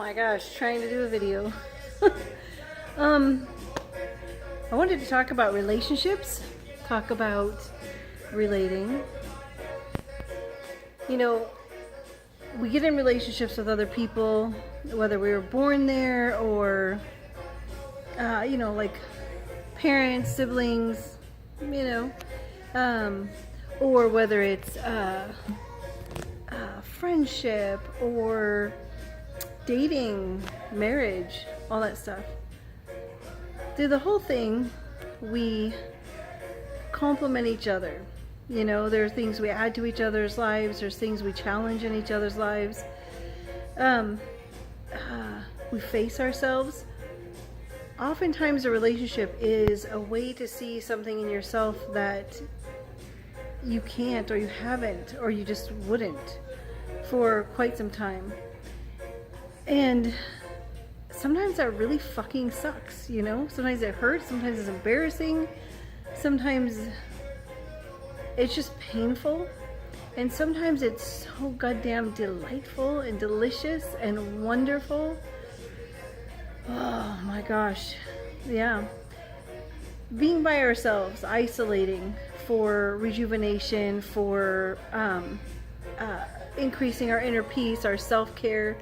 my gosh, trying to do a video. I wanted to talk about relationships, talk about relating. You know, we get in relationships with other people, whether we were born there or, like parents, siblings, or whether it's friendship or dating, marriage, all that stuff. Through the whole thing, we complement each other. There are things we add to each other's lives. There's things we challenge in each other's lives. We face ourselves. Oftentimes a relationship is a way to see something in yourself that you can't, or you haven't, or you just wouldn't for quite some time. And sometimes that really fucking sucks, Sometimes it hurts, sometimes it's embarrassing, sometimes it's just painful, and sometimes it's so goddamn delightful and delicious and wonderful. Oh my gosh, yeah. Being by ourselves, isolating for rejuvenation, for increasing our inner peace, our self-care.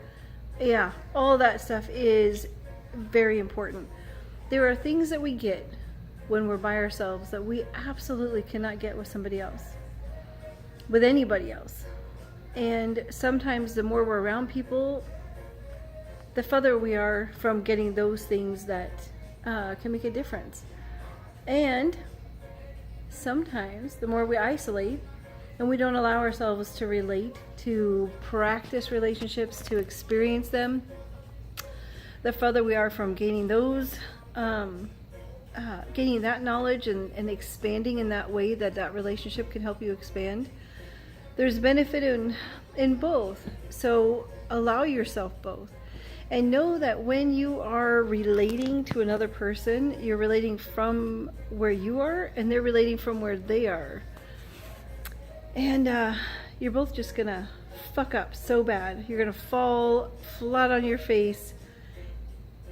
Yeah, all that stuff is very important. There are things that we get when we're by ourselves that we absolutely cannot get with somebody else, with anybody else. And sometimes the more we're around people, the further we are from getting those things that can make a difference. And sometimes the more we isolate and we don't allow ourselves to relate, to practice relationships, to experience them, the further we are from gaining those, gaining that knowledge and expanding in that way that relationship can help you expand. There's benefit in both. So allow yourself both. And know that when you are relating to another person, you're relating from where you are and they're relating from where they are. And you're both just gonna fuck up so bad. You're gonna fall flat on your face,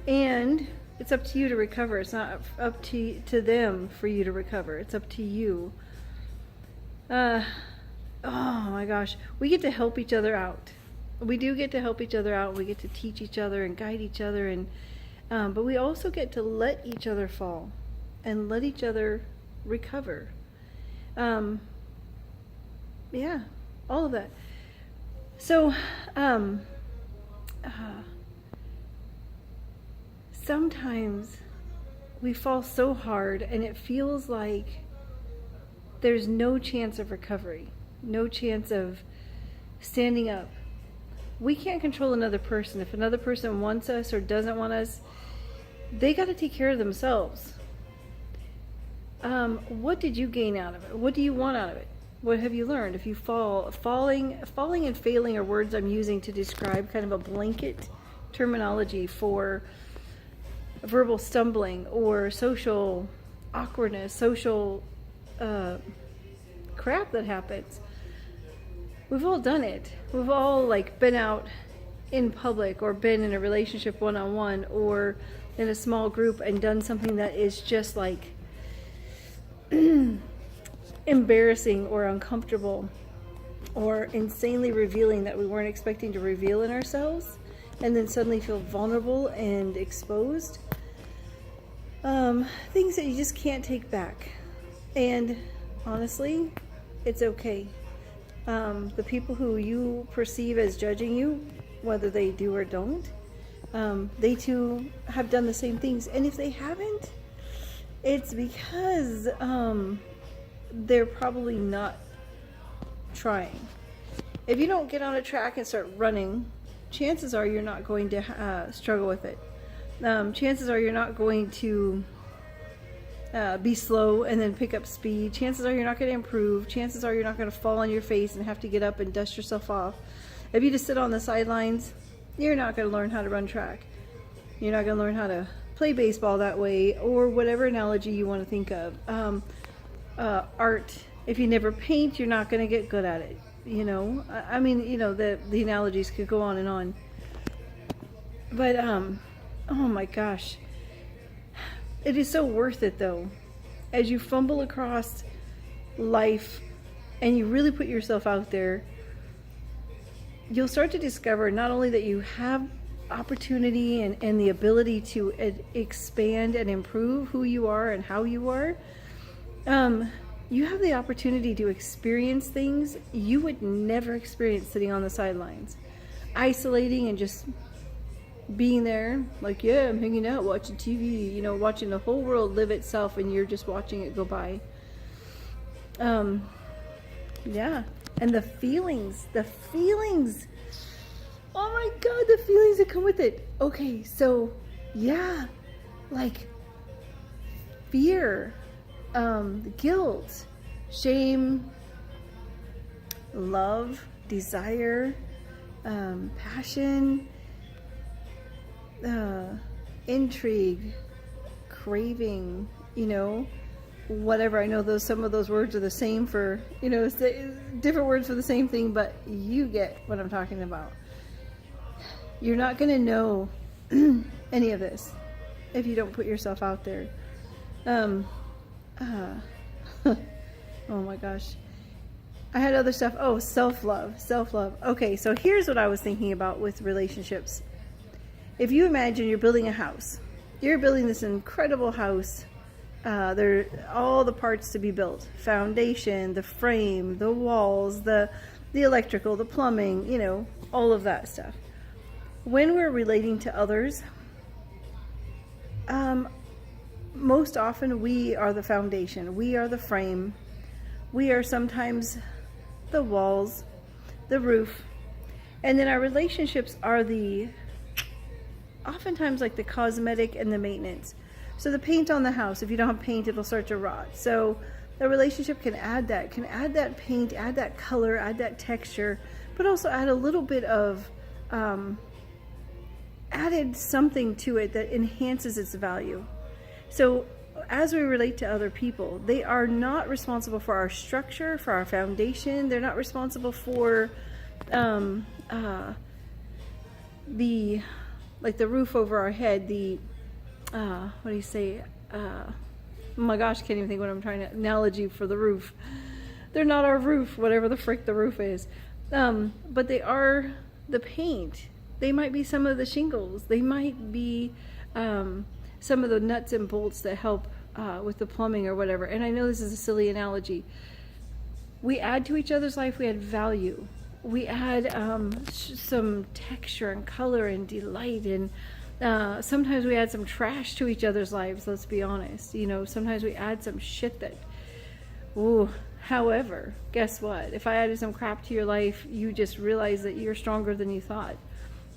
and it's up to you to recover. It's not up to them for you to recover. It's up to you. Oh my gosh, we get to help each other out. We do get to help each other out. We get to teach each other and guide each other, and but we also get to let each other fall and let each other recover. Yeah, all of that. So sometimes we fall so hard and it feels like there's no chance of recovery, no chance of standing up. We can't control another person. If another person wants us or doesn't want us, they got to take care of themselves. What did you gain out of it? What do you want out of it? What have you learned? If you falling and failing are words I'm using to describe kind of a blanket terminology for verbal stumbling or social awkwardness, social crap that happens. We've all done it. We've all been out in public or been in a relationship one-on-one or in a small group and done something that is just embarrassing or uncomfortable or insanely revealing that we weren't expecting to reveal in ourselves, and then suddenly feel vulnerable and exposed. Things that you just can't take back. And honestly, it's okay. The people who you perceive as judging you, whether they do or don't, they too have done the same things. And if they haven't, it's because they're probably not trying. If you don't get on a track and start running, chances are you're not going to struggle with it. Chances are you're not going to be slow and then pick up speed. Chances are you're not going to improve. Chances are you're not going to fall on your face and have to get up and dust yourself off. If you just sit on the sidelines, you're not going to learn how to run track. You're not going to learn how to play baseball that way, or whatever analogy you want to think of. Art, if you never paint, you're not going to get good at it. The analogies could go on and on. But oh my gosh, it is so worth it though. As you fumble across life and you really put yourself out there, you'll start to discover not only that you have opportunity and the ability to expand and improve who you are and how you are, you have the opportunity to experience things you would never experience sitting on the sidelines, isolating and just being there, like, yeah, I'm hanging out, watching TV, watching the whole world live itself, and you're just watching it go by. Yeah, and the feelings, oh my God, the feelings that come with it. Okay, so, yeah, like, fear, guilt, shame, love, desire, passion, intrigue, craving, whatever. I know some of those words are the same for, different words for the same thing, but you get what I'm talking about. You're not going to know any of this if you don't put yourself out there. Oh my gosh. I had other stuff. Oh, self-love. Okay, so here's what I was thinking about with relationships. If you imagine you're building a house, you're building this incredible house. There are all the parts to be built: foundation, the frame, the walls, the electrical, the plumbing, all of that stuff. When we're relating to others, most often we are the foundation, we are the frame, we are sometimes the walls, the roof, and then our relationships are oftentimes like the cosmetic and the maintenance. So the paint on the house, if you don't have paint, it'll start to rot. So the relationship can add that paint, add that color, add that texture, but also add a little bit of added something to it that enhances its value. So as we relate to other people, they are not responsible for our structure, for our foundation. They're not responsible for the roof over our head, what do you say? Oh my gosh, can't even think what I'm trying to analogy for the roof. They're not our roof, whatever the frick the roof is. But they are the paint. They might be some of the shingles. They might be some of the nuts and bolts that help with the plumbing or whatever. And I know this is a silly analogy. We add to each other's life, we add value. We add some texture and color and delight, and sometimes we add some trash to each other's lives, let's be honest. Sometimes we add some shit that, ooh. However, guess what? If I added some crap to your life, you just realize that you're stronger than you thought.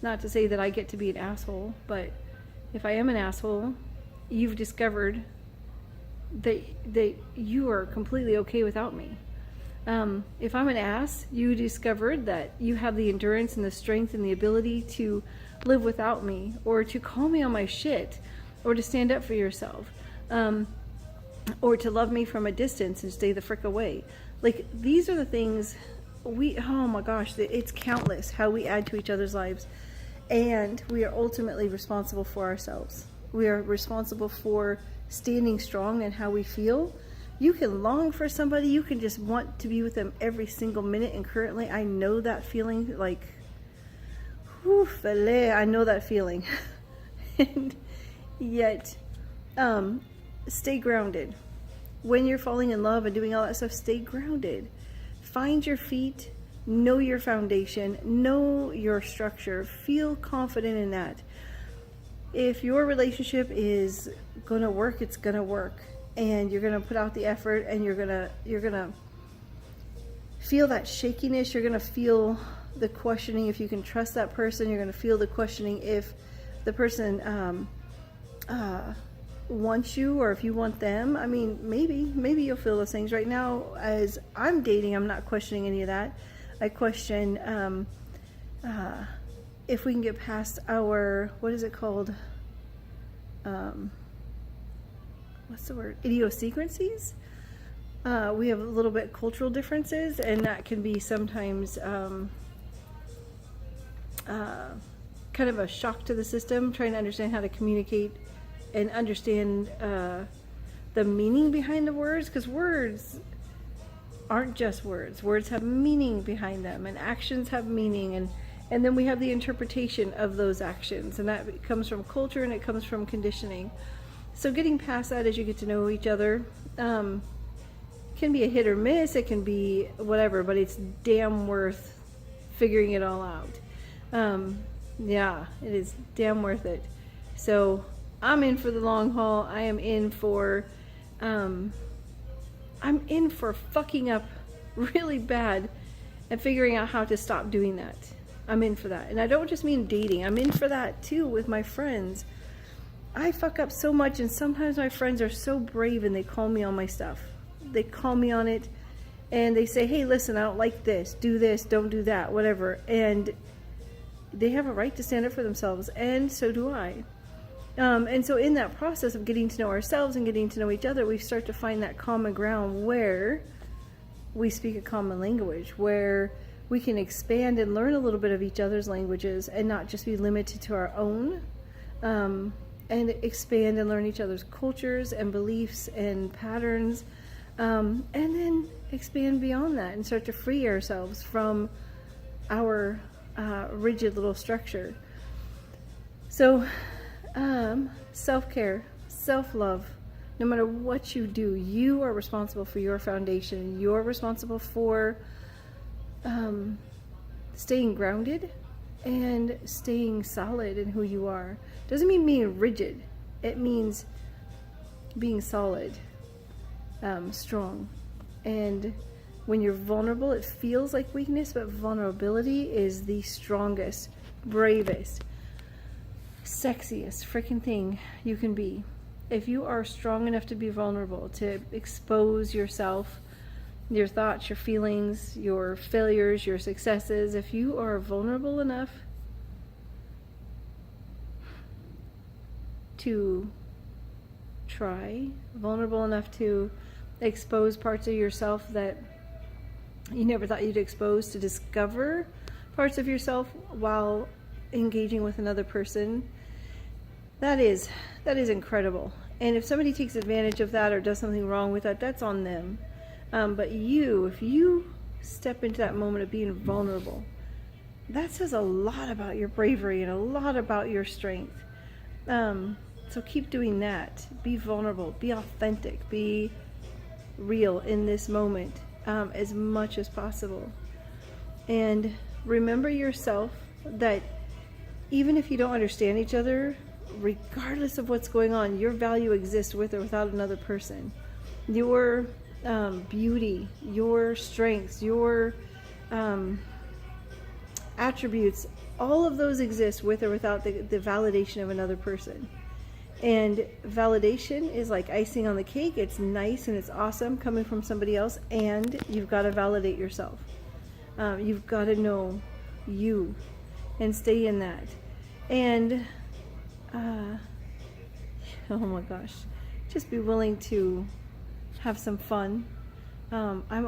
Not to say that I get to be an asshole, but if I am an asshole, you've discovered that you are completely okay without me. If I'm an ass, you discovered that you have the endurance and the strength and the ability to live without me, or to call me on my shit, or to stand up for yourself, or to love me from a distance and stay the frick away. Like, these are the things oh my gosh, it's countless how we add to each other's lives, and we are ultimately responsible for ourselves. We are responsible for standing strong in how we feel. You can long for somebody, you can just want to be with them every single minute, and currently I know that feeling, like, whew, I know that feeling. And yet, stay grounded. When you're falling in love and doing all that stuff, stay grounded. Find your feet, know your foundation, know your structure, feel confident in that. If your relationship is gonna work, it's gonna work. And you're gonna put out the effort, and you're gonna feel that shakiness, you're gonna feel the questioning if you can trust that person, you're gonna feel the questioning if the person wants you, or if you want them. I mean, maybe you'll feel those things. Right now, as I'm dating, I'm not questioning any of that. I question if we can get past our, what is it called? What's the word? Idiosyncrasies. We have a little bit cultural differences, and that can be sometimes kind of a shock to the system, trying to understand how to communicate and understand the meaning behind the words, because words aren't just words. Words have meaning behind them, and actions have meaning, and then we have the interpretation of those actions, and that comes from culture and it comes from conditioning. So getting past that as you get to know each other can be a hit or miss, it can be whatever, but it's damn worth figuring it all out. Yeah, it is damn worth it. So I'm in for the long haul. I am in for fucking up really bad and figuring out how to stop doing that. I'm in for that. And I don't just mean dating. I'm in for that too with my friends. I fuck up so much, and sometimes my friends are so brave and they call me on my stuff. They call me on it and they say, hey, listen, I don't like this. Do this, don't do that, whatever. And they have a right to stand up for themselves, and so do I. And so in that process of getting to know ourselves and getting to know each other, we start to find that common ground where we speak a common language, where we can expand and learn a little bit of each other's languages and not just be limited to our own, and expand and learn each other's cultures and beliefs and patterns, and then expand beyond that and start to free ourselves from our rigid little structure. So self-care, self-love, no matter what you do, you are responsible for your foundation. You're responsible for staying grounded and staying solid in who you are. Doesn't mean being rigid. It means being solid, strong. And when you're vulnerable, it feels like weakness, but vulnerability is the strongest, bravest, sexiest freaking thing you can be. If you are strong enough to be vulnerable, to expose yourself, your thoughts, your feelings, your failures, your successes, if you are vulnerable enough to try, vulnerable enough to expose parts of yourself that you never thought you'd expose, to discover parts of yourself while engaging with another person, that is incredible. And if somebody takes advantage of that or does something wrong with that, that's on them. But if you step into that moment of being vulnerable, that says a lot about your bravery and a lot about your strength. So keep doing that. Be vulnerable, be authentic, be real in this moment as much as possible. And remember yourself that even if you don't understand each other, regardless of what's going on, your value exists with or without another person. Your beauty, your strengths, your attributes, all of those exist with or without the validation of another person. And validation is like icing on the cake. It's nice and it's awesome coming from somebody else, and you've got to validate yourself. You've got to know you and stay in that. And oh my gosh, just be willing to have some fun. I'm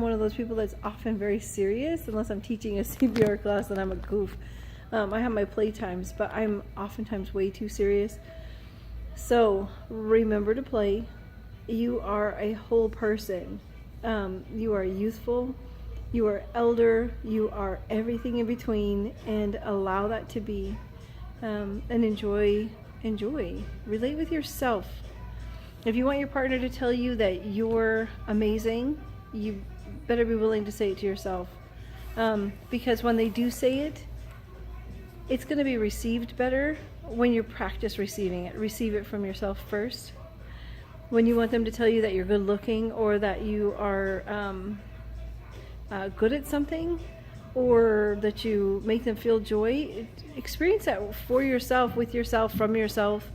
one of those people that's often very serious, unless I'm teaching a CPR class and I'm a goof. I have my playtimes, but I'm oftentimes way too serious. So remember to play. You are a whole person. You are youthful. You are elder. You are everything in between, and allow that to be. And enjoy. Relate with yourself. If you want your partner to tell you that you're amazing, you better be willing to say it to yourself. Because when they do say it, it's going to be received better when you practice receiving it. Receive it from yourself first. When you want them to tell you that you're good looking, or that you are good at something, or that you make them feel joy, experience that for yourself, with yourself, from yourself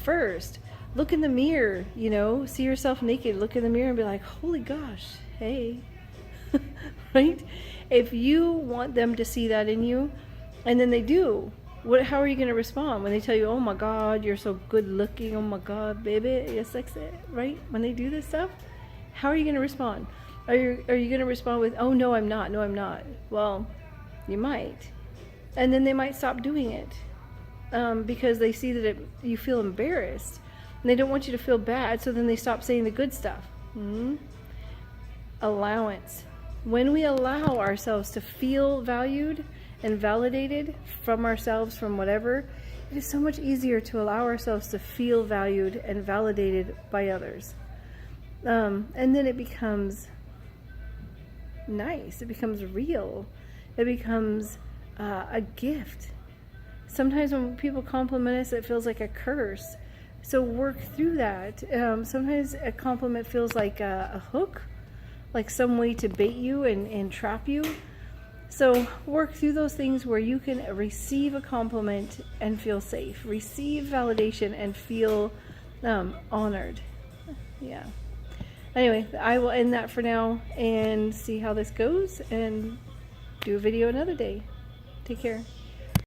first. Look in the mirror, see yourself naked, look in the mirror and be like, holy gosh, hey, right? If you want them to see that in you, and then they do, how are you going to respond when they tell you, oh my God, you're so good looking, oh my God, baby, you're sexy, right? When they do this stuff, how are you going to respond? Are you going to respond with, oh no, I'm not, no, I'm not? Well, you might. And then they might stop doing it because they see that you feel embarrassed. And they don't want you to feel bad, so then they stop saying the good stuff. Allowance. When we allow ourselves to feel valued and validated from ourselves, from whatever, it is so much easier to allow ourselves to feel valued and validated by others. And then it becomes nice. It becomes real. It becomes a gift. Sometimes when people compliment us, it feels like a curse. So work through that. Sometimes a compliment feels like a hook, like some way to bait you and trap you. So work through those things where you can receive a compliment and feel safe. Receive validation and feel honored. Yeah. Anyway, I will end that for now and see how this goes and do a video another day. Take care.